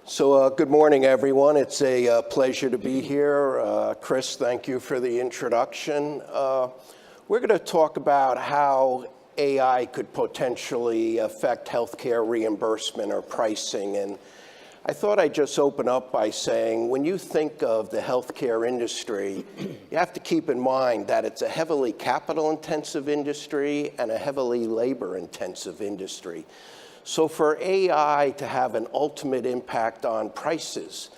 Good morning, everyone. It's a pleasure to be here. Chris, thank you for the introduction. We're going to talk about how AI could potentially affect healthcare reimbursement or pricing. And I thought I'd just open up by saying, when you think of the healthcare industry, you have to keep in mind that it's a heavily capital-intensive industry and a heavily labor-intensive industry. So for AI to have an ultimate impact on prices,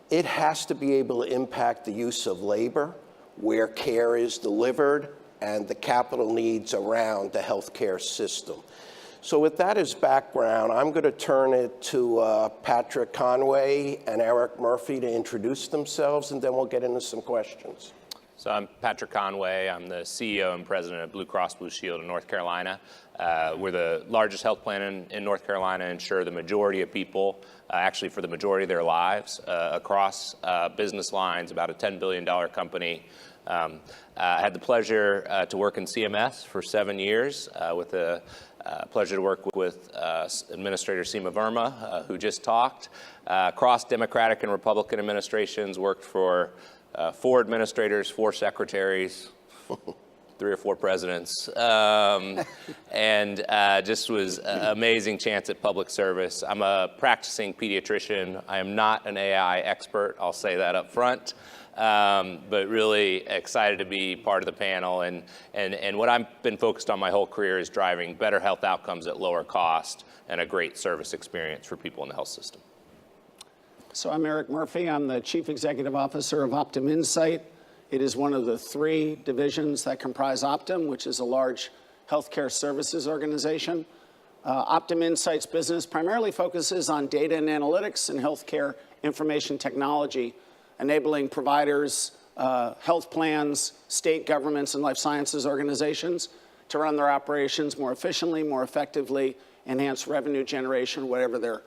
it has to be able to impact the use of labor, where care is delivered, and the capital needs around the healthcare system. So with that as background, I'm going to turn it to Patrick Conway and Eric Murphy to introduce themselves, and then we'll get into some questions. So I'm Patrick Conway. I'm the CEO and president of Blue Cross Blue Shield in North Carolina. We're the largest health plan in North Carolina, insure the majority of people, actually for the majority of their lives, across business lines, about a $10 billion company. I had the pleasure to work in CMS for 7 years, with the pleasure to work with Administrator Seema Verma, who just talked. Across Democratic and Republican administrations, worked for 4 administrators, 4 secretaries, 3 or 4 presidents, and just was an amazing chance at public service. I'm a practicing pediatrician. I am not an AI expert, I'll say that up front, but really excited to be part of the panel. And what I've been focused on my whole career is driving better health outcomes at lower cost and a great service experience for people in the health system. So I'm Eric Murphy. I'm the Chief Executive Officer of OptumInsight. It is one of the 3 divisions that comprise Optum, which is a large healthcare services organization. OptumInsight's business primarily focuses on data and analytics and healthcare information technology, enabling providers, health plans, state governments, and life sciences organizations to run their operations more efficiently, more effectively, enhance revenue generation, whatever their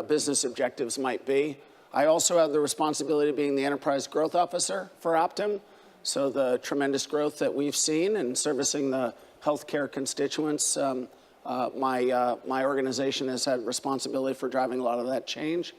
business objectives might be. I also have the responsibility of being the Enterprise Growth Officer for Optum. So the tremendous growth that we've seen in servicing the healthcare constituents, my organization has had responsibility for driving a lot of that change.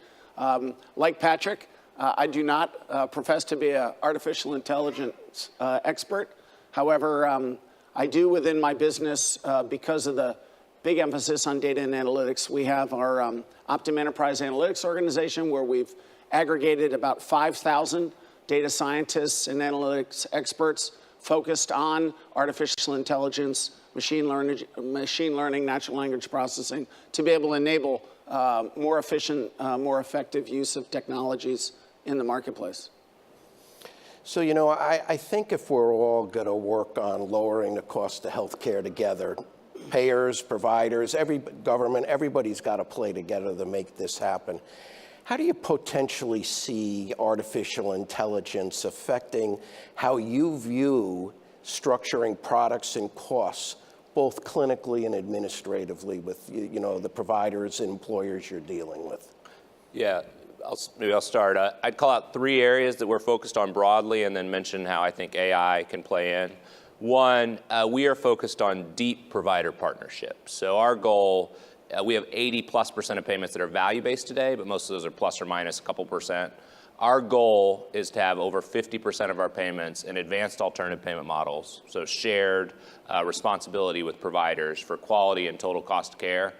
Like Patrick, I do not profess to be an artificial intelligence expert. However, I do within my business, because of the big emphasis on data and analytics. We have our Optum Enterprise Analytics organization, where we've aggregated about 5,000 data scientists and analytics experts focused on artificial intelligence, machine learning, natural language processing, to be able to enable more efficient, more effective use of technologies in the marketplace. So, I think if we're all going to work on lowering the cost of healthcare together, payers, providers, every government, everybody's got to play together to make this happen. How do you potentially see artificial intelligence affecting how you view structuring products and costs, both clinically and administratively, with the providers and employers you're dealing with? Yeah, maybe I'll start. I'd call out 3 areas that we're focused on broadly, and then mention how I think AI can play in. One, we are focused on deep provider partnerships. So our goal, we have 80+% of payments that are value-based today, but most of those are plus or minus a couple percent. Our goal is to have over 50% of our payments in advanced alternative payment models, so shared responsibility with providers for quality and total cost of care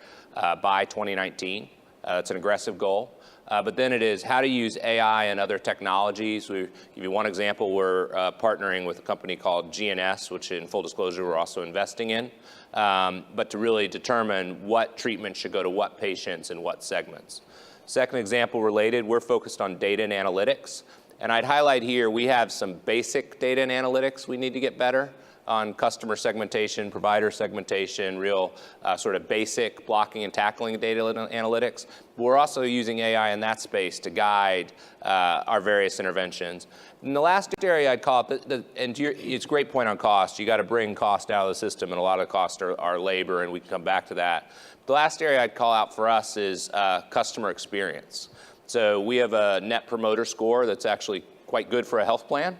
by 2019. That's an aggressive goal. But then it is how to use AI and other technologies. We give you one example. We're partnering with a company called GNS, which in full disclosure we're also investing in, but to really determine what treatment should go to what patients and what segments. Second example related, we're focused on data and analytics. And I'd highlight here, we have some basic data and analytics we need to get better on: customer segmentation, provider segmentation, real sort of basic blocking and tackling data analytics. We're also using AI in that space to guide our various interventions. And the last area I'd call it, it's a great point on cost. You got to bring cost out of the system, and a lot of costs are labor, and we can come back to that. The last area I'd call out for us is customer experience. So we have a net promoter score that's actually quite good for a health plan,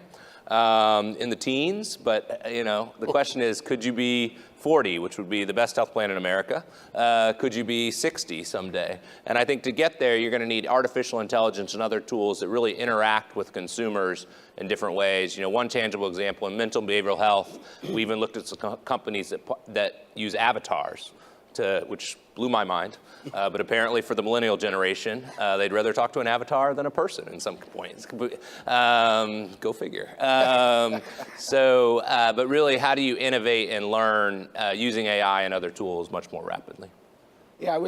in the teens, but the question is, could you be 40, which would be the best health plan in America? Could you be 60 someday? And I think to get there, you're going to need artificial intelligence and other tools that really interact with consumers in different ways. One tangible example in mental and behavioral health, we even looked at some companies that use avatars, which blew my mind. But apparently for the millennial generation, they'd rather talk to an avatar than a person in some points. Go figure. But really, how do you innovate and learn using AI and other tools much more rapidly? Yeah,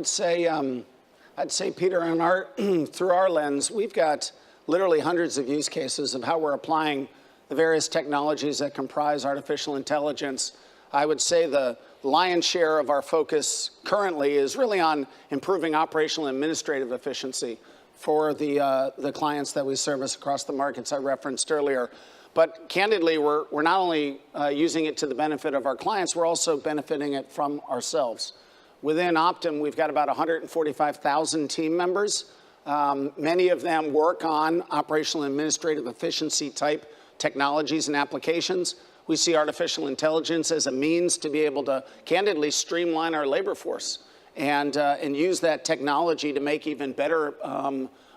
I'd say, Peter, through our lens, we've got literally hundreds of use cases of how we're applying the various technologies that comprise artificial intelligence. I would say the lion's share of our focus currently is really on improving operational and administrative efficiency for the clients that we service across the markets I referenced earlier. But candidly, we're not only using it to the benefit of our clients, we're also benefiting it from ourselves. Within Optum, we've got about 145,000 team members. Many of them work on operational and administrative efficiency type technologies and applications. We see artificial intelligence as a means to be able to candidly streamline our labor force and use that technology to make even better,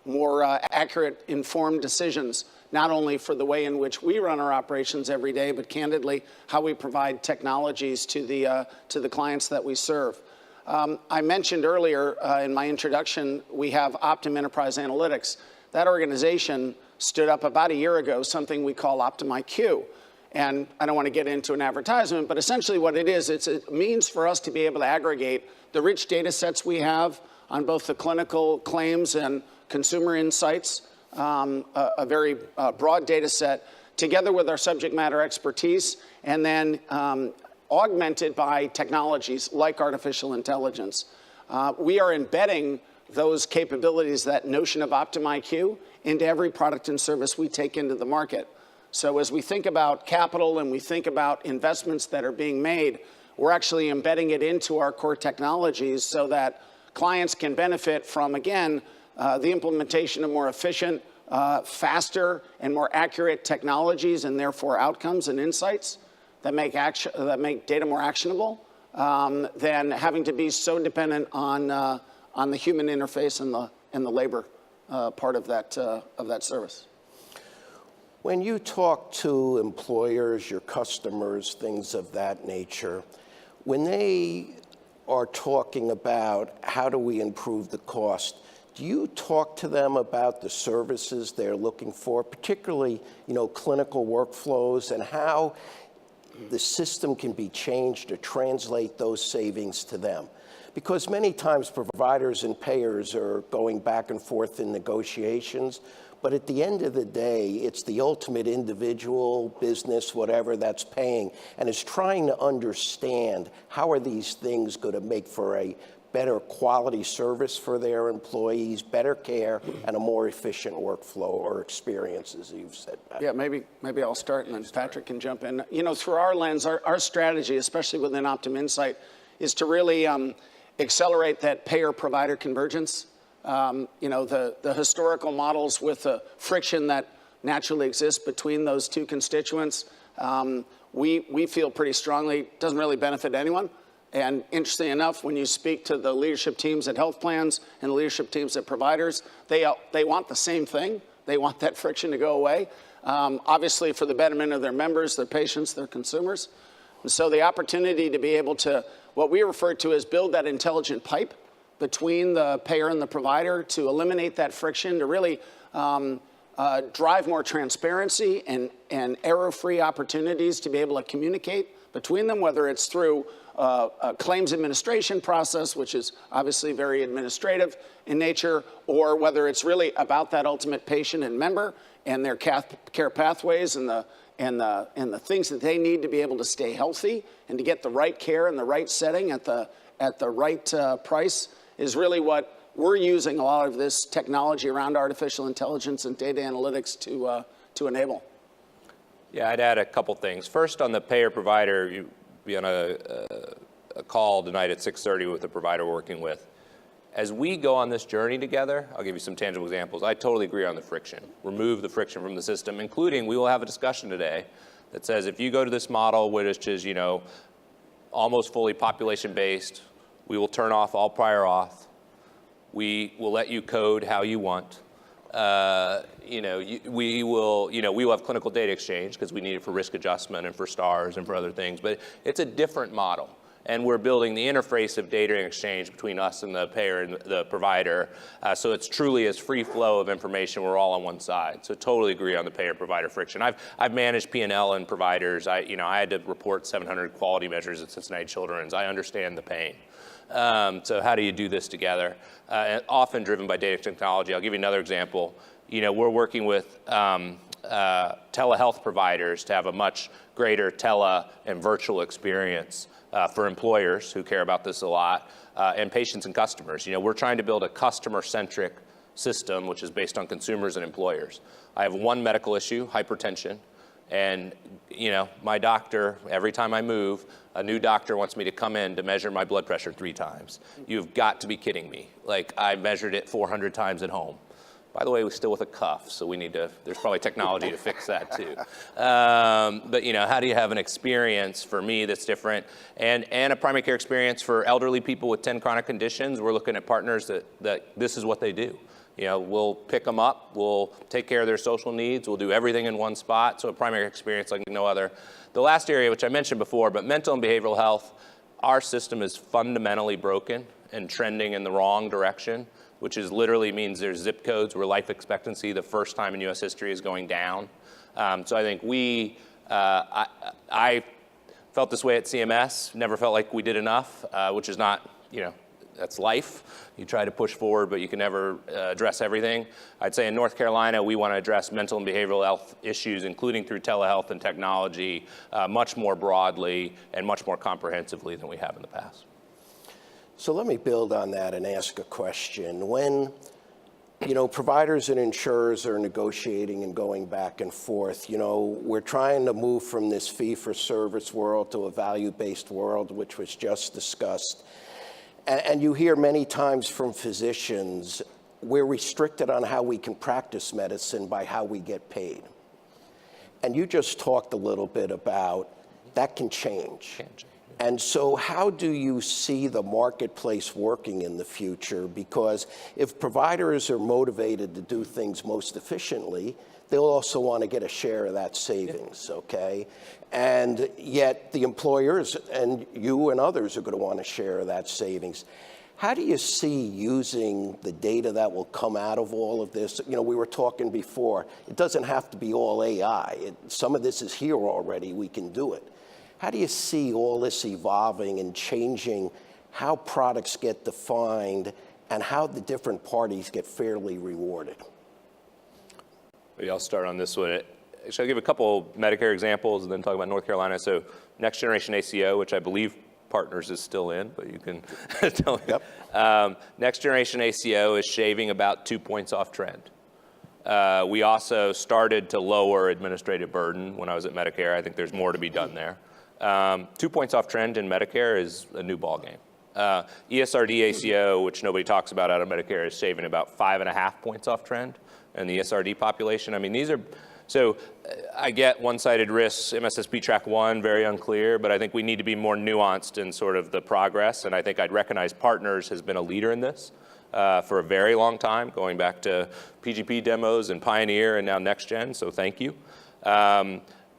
more accurate, informed decisions, not only for the way in which we run our operations every day, but candidly how we provide technologies to the clients that we serve. I mentioned earlier in my introduction, we have Optum Enterprise Analytics. That organization stood up about a year ago, something we call OptumIQ. And I don't want to get into an advertisement, but essentially what it is, it's a means for us to be able to aggregate the rich data sets we have on both the clinical claims and consumer insights, a very broad data set, together with our subject matter expertise, and then augmented by technologies like artificial intelligence. We are embedding those capabilities, that notion of OptumIQ, into every product and service we take into the market. So as we think about capital and we think about investments that are being made, we're actually embedding it into our core technologies so that clients can benefit from, again, the implementation of more efficient, faster, and more accurate technologies, and therefore outcomes and insights that make data more actionable, than having to be so dependent on the human interface and the labor part of that service. When you talk to employers, your customers, things of that nature, when they are talking about how do we improve the cost, do you talk to them about the services they're looking for, particularly, clinical workflows, and how the system can be changed to translate those savings to them? Because many times providers and payers are going back and forth in negotiations, but at the end of the day, it's the ultimate individual, business, whatever, that's paying, and is trying to understand how are these things going to make for a better quality service for their employees, better care, and a more efficient workflow or experience, as you've said, Patrick. Yeah, maybe I'll start and then Patrick can jump in. Through our lens, our strategy, especially within OptumInsight, is to really accelerate that payer-provider convergence. The historical models with the friction that naturally exists between those two constituents, we feel pretty strongly doesn't really benefit anyone. And interestingly enough, when you speak to the leadership teams at health plans and the leadership teams at providers, they want the same thing. They want that friction to go away, obviously for the betterment of their members, their patients, their consumers. And so the opportunity to be able to, what we refer to as build that intelligent pipe between the payer and the provider to eliminate that friction, to really drive more transparency and error-free opportunities to be able to communicate between them, whether it's through a claims administration process, which is obviously very administrative in nature, or whether it's really about that ultimate patient and member and their care pathways and the things that they need to be able to stay healthy and to get the right care in the right setting at the right price, is really what we're using a lot of this technology around artificial intelligence and data analytics to enable. Yeah, I'd add a couple things. First, on the payer-provider, you be on a call tonight at 6:30 with the provider we're working with. As we go on this journey together, I'll give you some tangible examples. I totally agree on the friction. Remove the friction from the system, including we will have a discussion today that says if you go to this model, which is, almost fully population-based. We will turn off all prior auth. We will let you code how you want. We will have clinical data exchange because we need it for risk adjustment and for stars and for other things, but it's a different model. And we're building the interface of data exchange between us and the payer and the provider. So it's truly as free flow of information. We're all on one side. So totally agree on the payer-provider friction. I've managed P&L and providers. I had to report 700 quality measures at Cincinnati Children's. I understand the pain. So how do you do this together? Often driven by data technology. I'll give you another example. We're working with telehealth providers to have a much greater tele and virtual experience for employers who care about this a lot, and patients and customers. We're trying to build a customer-centric system, which is based on consumers and employers. I have one medical issue, hypertension, and my doctor, every time I move, a new doctor wants me to come in to measure my blood pressure 3 times. You've got to be kidding me. Like, I measured it 400 times at home. By the way, we're still with a cuff, so there's probably technology to fix that too. But how do you have an experience for me that's different? And a primary care experience for elderly people with 10 chronic conditions. We're looking at partners that this is what they do. We'll pick them up, we'll take care of their social needs, we'll do everything in one spot, so a primary experience like no other. The last area, which I mentioned before, but mental and behavioral health, our system is fundamentally broken and trending in the wrong direction, which literally means there's zip codes where life expectancy the first time in US history is going down. So I think I felt this way at CMS, never felt like we did enough, which is not, that's life. You try to push forward, but you can never address everything. I'd say in North Carolina, we want to address mental and behavioral health issues, including through telehealth and technology, much more broadly and much more comprehensively than we have in the past. So let me build on that and ask a question. When, providers and insurers are negotiating and going back and forth, we're trying to move from this fee-for-service world to a value-based world, which was just discussed. And you hear many times from physicians, we're restricted on how we can practice medicine by how we get paid. And you just talked a little bit about that can change. And so how do you see the marketplace working in the future? Because if providers are motivated to do things most efficiently, they'll also want to get a share of that savings, okay? And yet the employers and you and others are going to want to share that savings. How do you see using the data that will come out of all of this? We were talking before, it doesn't have to be all AI. Some of this is here already, we can do it. How do you see all this evolving and changing how products get defined and how the different parties get fairly rewarded? Maybe I'll start on this one. Actually, I'll give a couple Medicare examples and then talk about North Carolina. So next generation ACO, which I believe Partners is still in, but you can tell me. Yep. Next generation ACO is shaving about 2 points off trend. We also started to lower administrative burden when I was at Medicare. I think there's more to be done there. 2 points off trend in Medicare is a new ballgame. ESRD ACO, which nobody talks about out of Medicare, is saving about 5.5 points off trend in the ESRD population. I mean, so I get one-sided risks, MSSP track 1, very unclear, but I think we need to be more nuanced in sort of the progress, and I think I'd recognize Partners has been a leader in this for a very long time, going back to PGP demos and Pioneer and now NextGen, so thank you.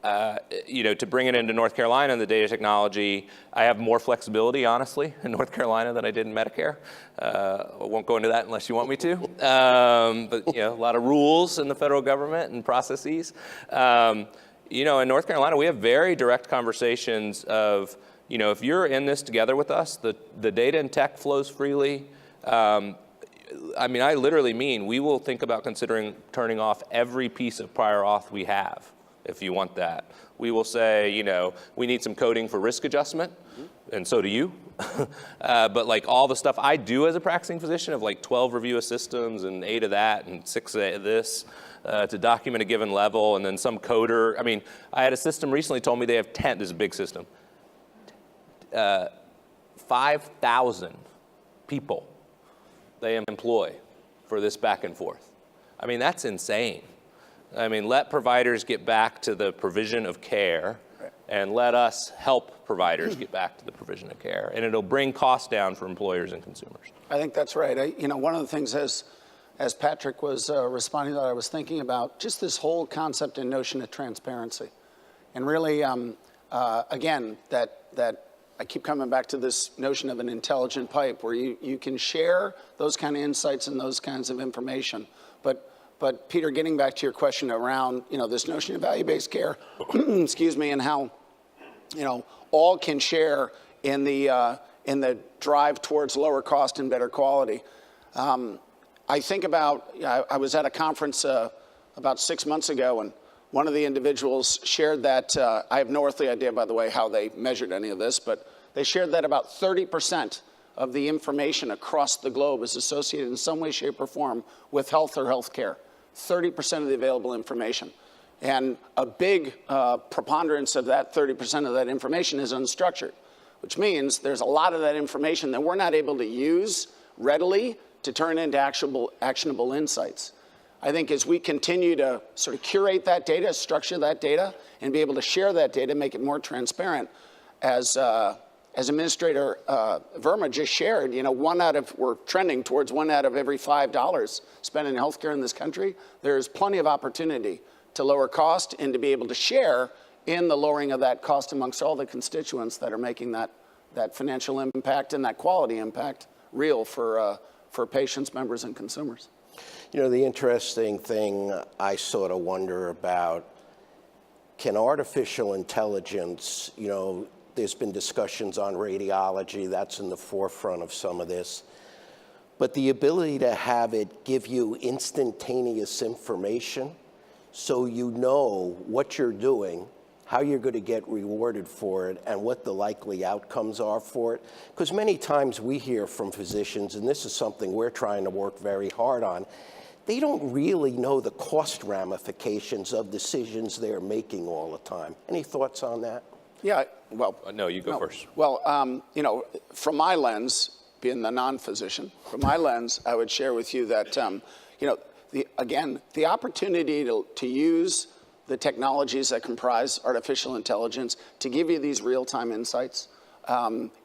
To bring it into North Carolina and the data technology, I have more flexibility, honestly, in North Carolina than I did in Medicare. I won't go into that unless you want me to. But a lot of rules in the federal government and processes. In North Carolina, we have very direct conversations of, if you're in this together with us, the data and tech flows freely. I literally mean we will think about considering turning off every piece of prior auth we have. If you want that. We will say, we need some coding for risk adjustment, and so do you. But like all the stuff I do as a practicing physician of like 12 review of systems and 8 of that and 6 of this to document a given level, and then some coder. I had a system recently told me they have 10, this is a big system, 5,000 people they employ for this back and forth. That's insane. Let providers get back to the provision of care and let us help providers get back to the provision of care. And it'll bring costs down for employers and consumers. I think that's right. One of the things as Patrick was responding that I was thinking about, just this whole concept and notion of transparency. And really, again, that I keep coming back to this notion of an intelligent pipe where you can share those kind of insights and those kinds of information. But Peter, getting back to your question around, this notion of value-based care, excuse me, and how, all can share in the drive towards lower cost and better quality. I think about, I was at a conference about 6 months ago, and one of the individuals shared that, I have no earthly idea, by the way, how they measured any of this, but they shared that about 30% of the information across the globe is associated in some way, shape, or form with health or health care. 30% of the available information. And a big preponderance of that 30% of that information is unstructured, which means there's a lot of that information that we're not able to use readily to turn into actionable insights. I think as we continue to sort of curate that data, structure that data, and be able to share that data, make it more transparent, as Administrator Verma just shared, we're trending towards 1 out of every $5 spent in healthcare in this country. There's plenty of opportunity to lower cost and to be able to share in the lowering of that cost amongst all the constituents that are making that financial impact and that quality impact real for patients, members, and consumers. The interesting thing I sort of wonder about, can artificial intelligence, there's been discussions on radiology, that's in the forefront of some of this, but the ability to have it give you instantaneous information so you know what you're doing, how you're going to get rewarded for it, and what the likely outcomes are for it. Because many times we hear from physicians, and this is something we're trying to work very hard on, they don't really know the cost ramifications of decisions they're making all the time. Any thoughts on that? Yeah, well. No, you go first. Well, from my lens, being the non-physician, from my lens, I would share with you that, the opportunity to use the technologies that comprise artificial intelligence to give you these real-time insights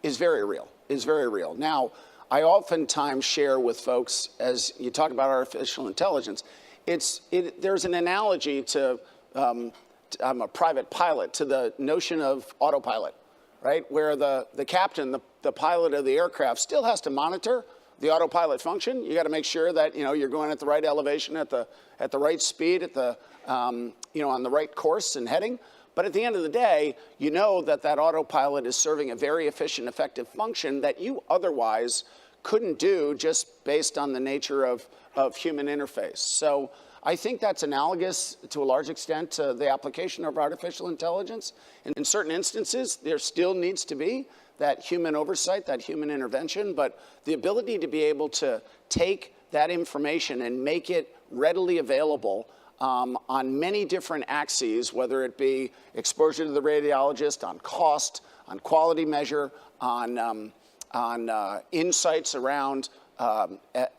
is very real. Now, I oftentimes share with folks, as you talk about artificial intelligence, there's an analogy to, I'm a private pilot, to the notion of autopilot, right? Where the captain, the pilot of the aircraft still has to monitor the autopilot function. You got to make sure that, you're going at the right elevation, at the right speed, on the right course and heading. But at the end of the day, that autopilot is serving a very efficient, effective function that you otherwise couldn't do just based on the nature of human interface. So I think that's analogous to a large extent to the application of artificial intelligence. And in certain instances, there still needs to be that human oversight, that human intervention, but the ability to be able to take that information and make it readily available on many different axes, whether it be exposure to the radiologist, on cost, on quality measure, on insights around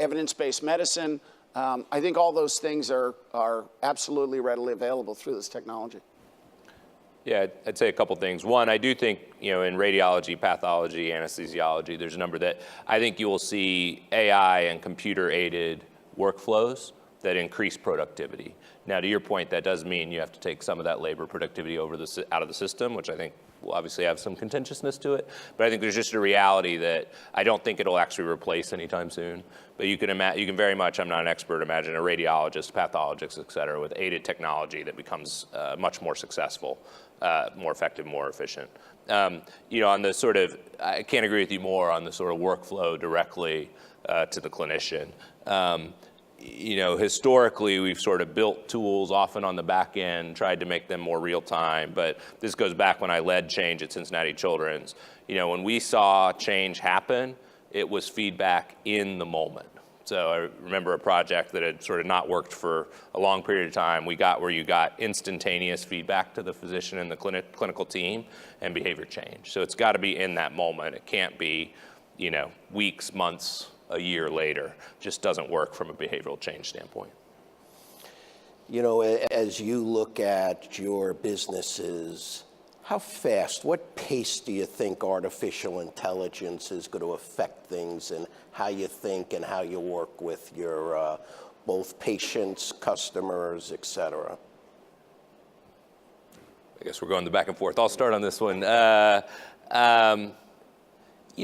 evidence-based medicine. I think all those things are absolutely readily available through this technology. Yeah, I'd say a couple things. One, I do think, in radiology, pathology, anesthesiology, there's a number that I think you will see AI and computer-aided workflows that increase productivity. Now, to your point, that does mean you have to take some of that labor productivity out of the system, which I think will obviously have some contentiousness to it. But I think there's just a reality that I don't think it'll actually replace anytime soon. But you can very much, I'm not an expert, imagine a radiologist, pathologist, et cetera, with aided technology that becomes much more successful, more effective, more efficient. On the sort of, I can't agree with you more on the sort of workflow directly to the clinician. Historically, we've sort of built tools often on the back end, tried to make them more real time, but this goes back when I led change at Cincinnati Children's. When we saw change happen, it was feedback in the moment. So I remember a project that had sort of not worked for a long period of time. We got where you got instantaneous feedback to the physician and the clinical team and behavior change. So it's got to be in that moment. It can't be, weeks, months, a year later. Just doesn't work from a behavioral change standpoint. As you look at your businesses, how fast, what pace do you think artificial intelligence is going to affect things and how you think and how you work with your both patients, customers, et cetera? I guess we're going the back and forth. I'll start on this one. You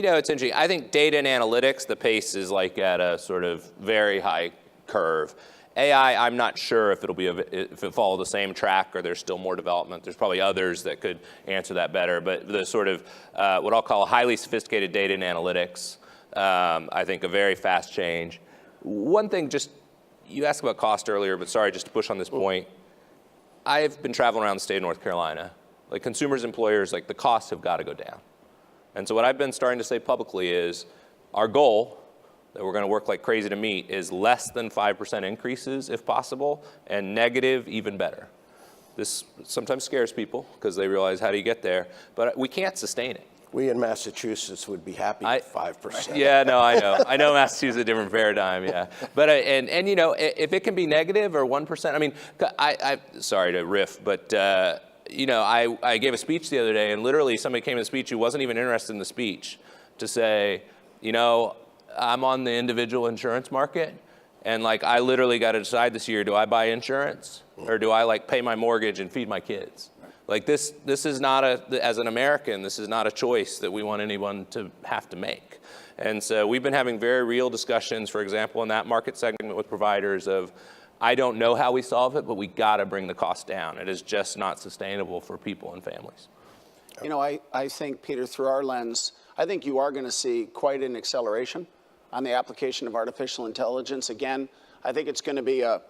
know, it's interesting. I think data and analytics, the pace is like at a sort of very high curve. AI, I'm not sure if it follow the same track or there's still more development. There's probably others that could answer that better. But the sort of what I'll call highly sophisticated data and analytics, I think a very fast change. One thing, just you asked about cost earlier, but sorry, just to push on this point. I've been traveling around the state of North Carolina. Like consumers, employers, like the costs have got to go down. And so what I've been starting to say publicly is our goal that we're going to work like crazy to meet is less than 5% increases if possible, and negative even better. This sometimes scares people because they realize, how do you get there? But we can't sustain it. We in Massachusetts would be happy with 5%. Yeah, no, I know. I know Massachusetts is a different paradigm, yeah. But, and you know, if it can be negative or 1%, I mean, I sorry to riff, but, you know, I gave a speech the other day, and literally somebody came to the speech who wasn't even interested in the speech to say, you know, I'm on the individual insurance market, and like I literally got to decide this year, do I buy insurance or do I like pay my mortgage and feed my kids? Like this is not as an American, this is not a choice that we want anyone to have to make. And so we've been having very real discussions, for example, in that market segment with providers of, I don't know how we solve it, but we got to bring the cost down. It is just not sustainable for people and families. You know, I think, Peter, through our lens, I think you are going to see quite an acceleration on the application of artificial intelligence. Again, I think it's going to be a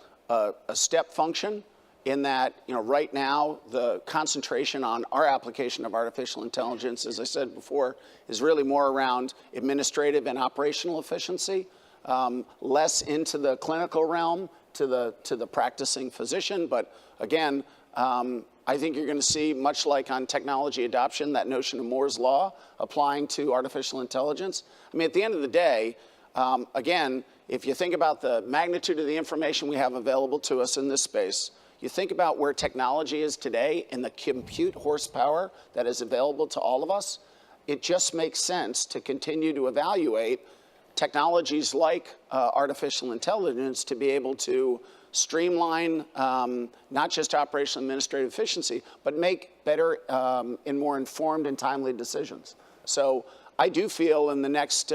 step function in that, you know, right now, the concentration on our application of artificial intelligence, as I said before, is really more around administrative and operational efficiency, less into the clinical realm to the practicing physician. But again, I think you're going to see, much like on technology adoption, that notion of Moore's Law applying to artificial intelligence. I mean, at the end of the day, again, if you think about the magnitude of the information we have available to us in this space, you think about where technology is today and the compute horsepower that is available to all of us, it just makes sense to continue to evaluate technologies like artificial intelligence to be able to streamline not just operational administrative efficiency, but make better and more informed and timely decisions. So I do feel in the next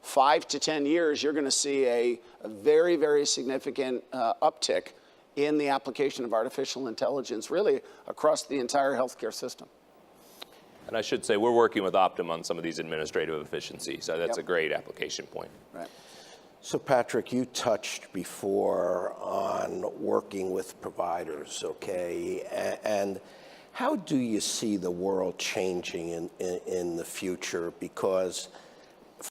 5 to 10 years, you're going to see a very, very significant uptick in the application of artificial intelligence, really across the entire healthcare system. And I should say, we're working with Optum on some of these administrative efficiencies, so that's a great application point. Right. So Patrick, you touched before on working with providers, okay? And how do you see the world changing in the future? Because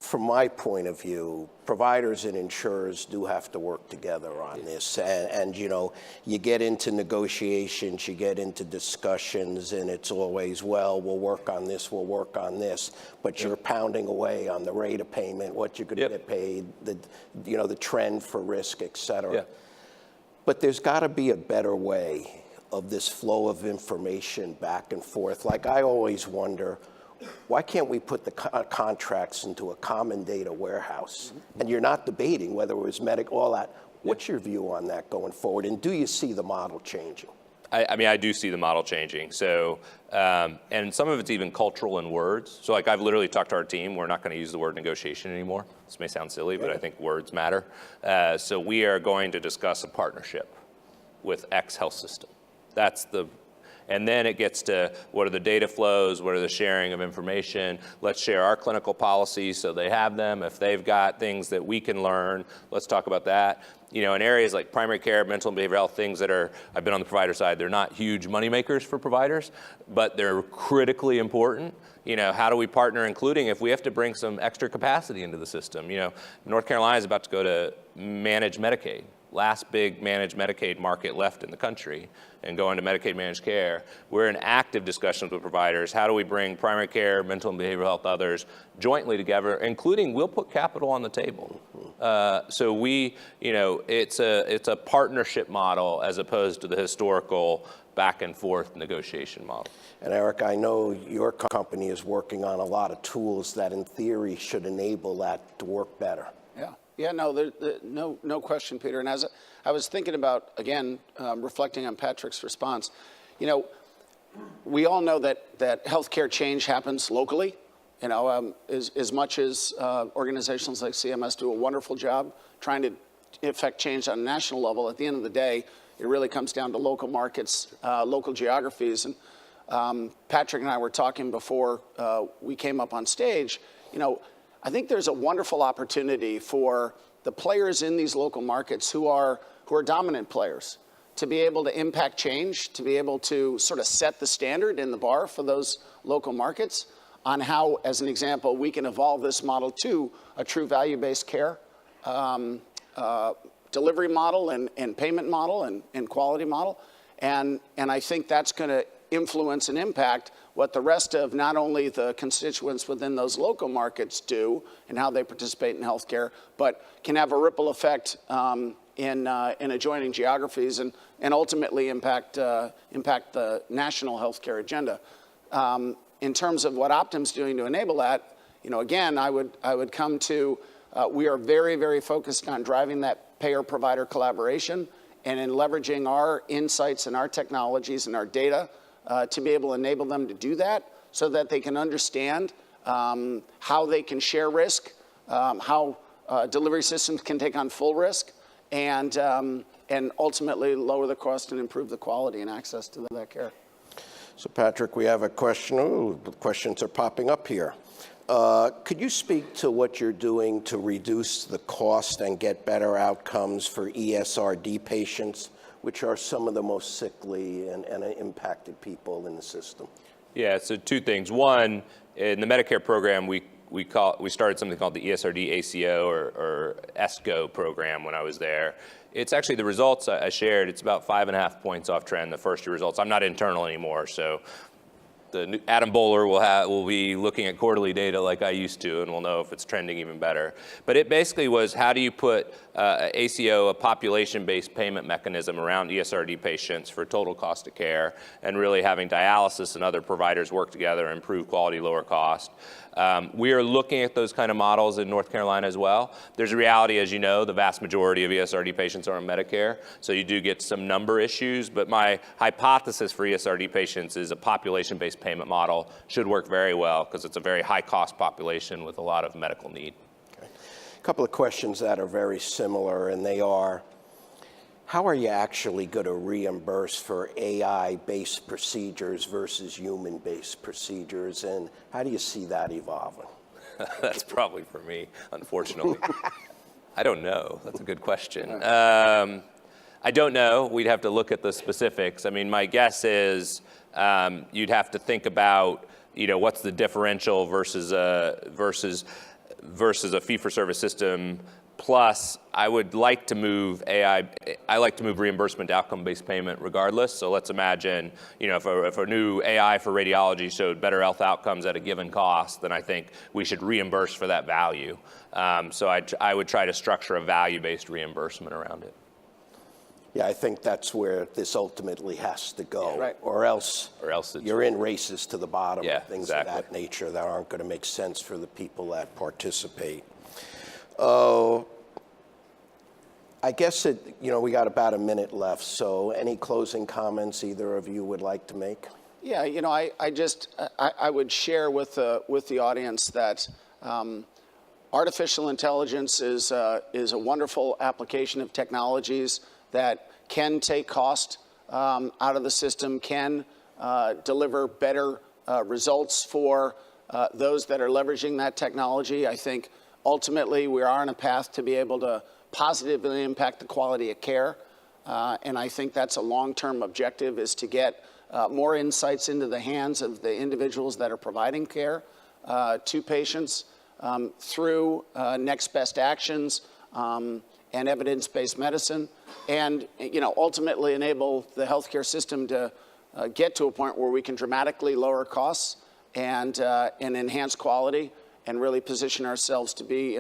from my point of view, providers and insurers do have to work together on this. And you know, you get into negotiations, you get into discussions, and it's always, well, we'll work on this, we'll work on this. But you're pounding away on the rate of payment, what you're going to get paid, the trend for risk, et cetera. But there's got to be a better way of this flow of information back and forth. Like I always wonder, why can't we put the contracts into a common data warehouse? And you're not debating whether it was medical, all that. What's your view on that going forward? And do you see the model changing? I mean, I do see the model changing. So, and some of it's even cultural in words. So like I've literally talked to our team, we're not going to use the word negotiation anymore. This may sound silly, but I think words matter. So we are going to discuss a partnership with X health system. And then it gets to what are the data flows, what are the sharing of information. Let's share our clinical policies so they have them. If they've got things that we can learn, let's talk about that. You know, in areas like primary care, mental and behavioral health, things that I've been on the provider side, they're not huge money makers for providers, but they're critically important. You know, how do we partner, including if we have to bring some extra capacity into the system? You know, North Carolina is about to go to managed Medicaid. Last big managed Medicaid market left in the country, and go into Medicaid managed care. We're in active discussions with providers. How do we bring primary care, mental and behavioral health, others jointly together, including we'll put capital on the table. So we, it's a partnership model as opposed to the historical back and forth negotiation model. And Eric, I know your company is working on a lot of tools that in theory should enable that to work better. Yeah, no question, Peter. And as I was thinking about, again, reflecting on Patrick's response, we all know that healthcare change happens locally. As much as organizations like CMS do a wonderful job trying to effect change on a national level, at the end of the day, it really comes down to local markets, local geographies. And Patrick and I were talking before we came up on stage. I think there's a wonderful opportunity for the players in these local markets who are dominant players to be able to impact change, to be able to sort of set the standard and the bar for those local markets on how, as an example, we can evolve this model to a true value-based care delivery model and payment model and quality model. And I think that's going to influence and impact what the rest of not only the constituents within those local markets do and how they participate in healthcare, but can have a ripple effect in adjoining geographies and ultimately impact the national healthcare agenda. In terms of what Optum's doing to enable that, again, I would come to we are very, very focused on driving that payer-provider collaboration and in leveraging our insights and our technologies and our data to be able to enable them to do that so that they can understand how they can share risk, how delivery systems can take on full risk, and ultimately lower the cost and improve the quality and access to that care. So Patrick, we have a question. Ooh, the questions are popping up here. Could you speak to what you're doing to reduce the cost and get better outcomes for ESRD patients, which are some of the most sickly and impacted people in the system? Yeah, so two things. One, in the Medicare program, we started something called the ESRD ACO or ESCO program when I was there. It's actually the results I shared, it's about 5.5 points off trend, the first year results. I'm not internal anymore, so Adam Bowler will be looking at quarterly data like I used to, and we'll know if it's trending even better. But it basically was, how do you put ACO, a population-based payment mechanism around ESRD patients for total cost of care, and really having dialysis and other providers work together, improve quality, lower cost. We are looking at those kind of models in North Carolina as well. There's a reality, as you know, the vast majority of ESRD patients are on Medicare, so you do get some number issues, but my hypothesis for ESRD patients is a population-based payment model should work very well because it's a very high-cost population with a lot of medical need. Okay. A couple of questions that are very similar, and they are, how are you actually going to reimburse for AI-based procedures versus human-based procedures, and how do you see that evolving? That's probably for me, unfortunately. I don't know. That's a good question. I don't know. We'd have to look at the specifics. I mean, my guess is you'd have to think about, what's the differential versus a fee-for-service system. Plus, I would like to move reimbursement to outcome-based payment regardless. So let's imagine, if a new AI for radiology showed better health outcomes at a given cost, then I think we should reimburse for that value. So I would try to structure a value-based reimbursement around it. Yeah, I think that's where this ultimately has to go, yeah, right. or else you're in races to the bottom, yeah, things exactly. of that nature that aren't going to make sense for the people that participate. I guess we got about a minute left, so any closing comments either of you would like to make? Yeah, I would share with the audience that artificial intelligence is a wonderful application of technologies that can take cost out of the system, can deliver better results for those that are leveraging that technology. I think ultimately we are on a path to be able to positively impact the quality of care. And I think that's a long-term objective, is to get more insights into the hands of the individuals that are providing care to patients through next best actions and evidence-based medicine, and ultimately enable the healthcare system to get to a point where we can dramatically lower costs and enhance quality and really position ourselves to be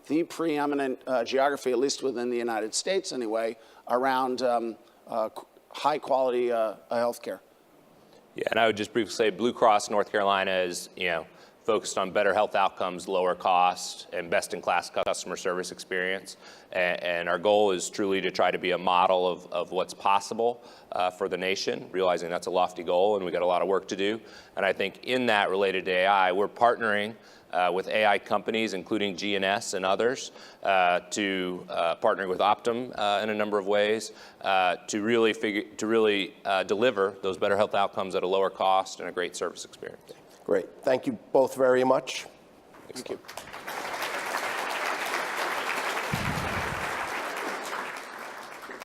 the preeminent geography, at least within the United States anyway, around high quality healthcare. Yeah, and I would just briefly say Blue Cross North Carolina is, focused on better health outcomes, lower cost, and best-in-class customer service experience. And our goal is truly to try to be a model of what's possible for the nation, realizing that's a lofty goal and we got a lot of work to do. And I think in that related to AI, we're partnering with AI companies, including GNS and others, to partnering with Optum in a number of ways to really deliver those better health outcomes at a lower cost and a great service experience. Great. Thank you both very much. Thank you.